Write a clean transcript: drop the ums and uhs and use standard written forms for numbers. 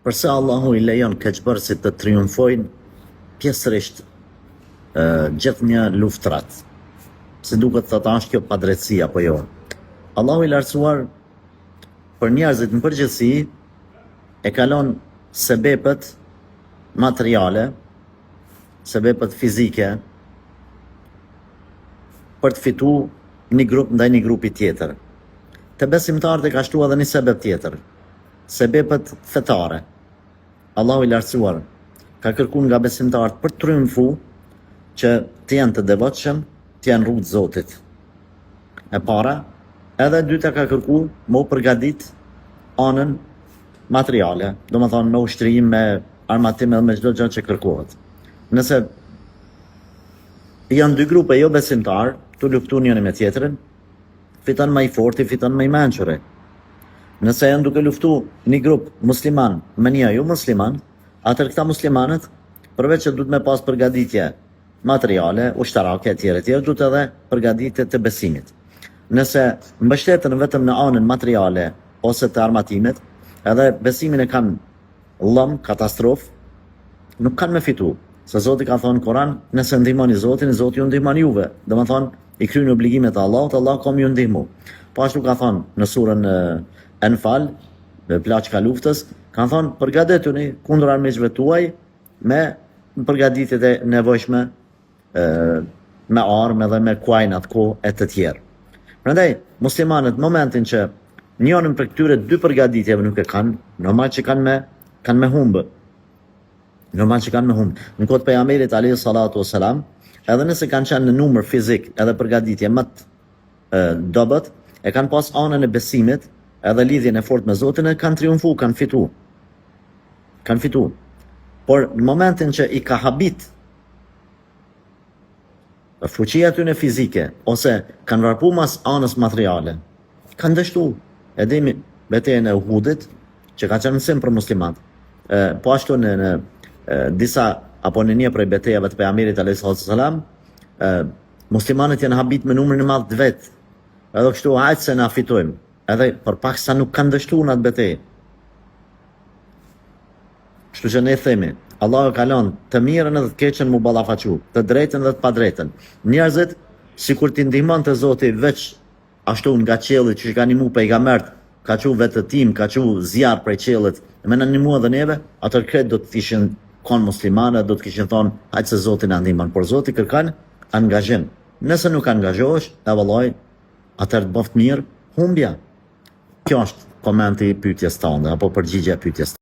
Përse Allahu i lejon keqbërësit të triumfojnë pjesërisht gjithë një luftrat. Si duket thëta është kjo padrejtësi apo jo. Allahu i lartësuar për njerëzit në përgjithësi e kalon sebepet materiale, sebepet fizike për të fitu një grup ndaj një grupi tjetër. Të besimtarët e ka shtu edhe një sebep tjetër, sebepet fetare. Allahu i lartësuar ka kërku nga besimtarët për të triumfu që të jenë të devotshëm, të jenë rrugë të Zotit. E para, edhe dyta ka kërku më u përgadit anën materiale, do më thonë me ushtrim, me armatim edhe me çdo gjë që kërkohet. Nëse janë dy grupe jo besimtar, të luftu njëri me tjetrin, fiton më i forti, fiton më i mençuri. Nëse janë duke luftu një grup musliman me një jo musliman, atër këta muslimanët, përveç që duhet me pas përgaditje materiale, ushtarake e tjere, duhet edhe përgaditje të besimit. Nëse mbështeten vetëm në anën materiale ose të armatimit, edhe besimin e kanë lëm, katastrofë, nuk kanë me fitu. Se Zoti ka thonë në Koran, nëse ndihmoni Zotin, Zoti ju ndihmon juve. Dhe më thonë, i kryeni obligimet e Allahut, Allah ka ju ndihmu. Po ashtu ka thonë në surën Enfal, plaçka luftës, kanë thonë përgatituni kundër armiqve tuaj me përgatitjet e nevojshme me armë dhe me kuajnat e të tjerë. Prandaj muslimanët në momentin që njërin për këtyre dy përgatitjeve nuk e kanë, normal që kanë me humbë. Normal që kanë me humbë. Në kohë të pejgamberit alayhi salatu wasalam, edhe nëse kanë qenë në numër fizik edhe përgatitje më të dobët, e kanë pas anën e besimit edhe lidhjen e fortë me Zotin e kanë triumfu, kanë fitu. Kanë fitu. Por në momentin që i ka habit fuqia tyre fizike ose kanë varpu mas anës materiale, kanë dështu. E dimi betejën e Uhudit, që ka qenë mësim për muslimat. Po ashtu në disa apo në një prej betejave të pejgamberit alayhi salam, muslimanët janë habit me numrin e madh të vet. Edhe kështu hajtë se na fitojmë. Edhe për pak sa nuk kanë dështuar në atë betejë. Kështu që ne themi, Allahu ka lënë të mirën edhe të keqen mu ballafaqu, të drejtën dhe të padrejtën. Njerëzit sikur t'i ndihmonte Zoti veç ashtu nga qielli që kanë ndihmu pejgambert, ka qenë vetë tim, ka qenë zjarr prej qiellit, me na ndihmu edhe neve, atë kret do të ishin kon muslimanë, do të kishin thonë, hajtë se Zoti na ndihmon, por Zoti kërkon angazhim. Nëse nuk angazhohesh, e vallai, atëherë të bëft mirë, humbja. Kjo është komenti i pyetjes tënde apo përgjigjja e pyetjes.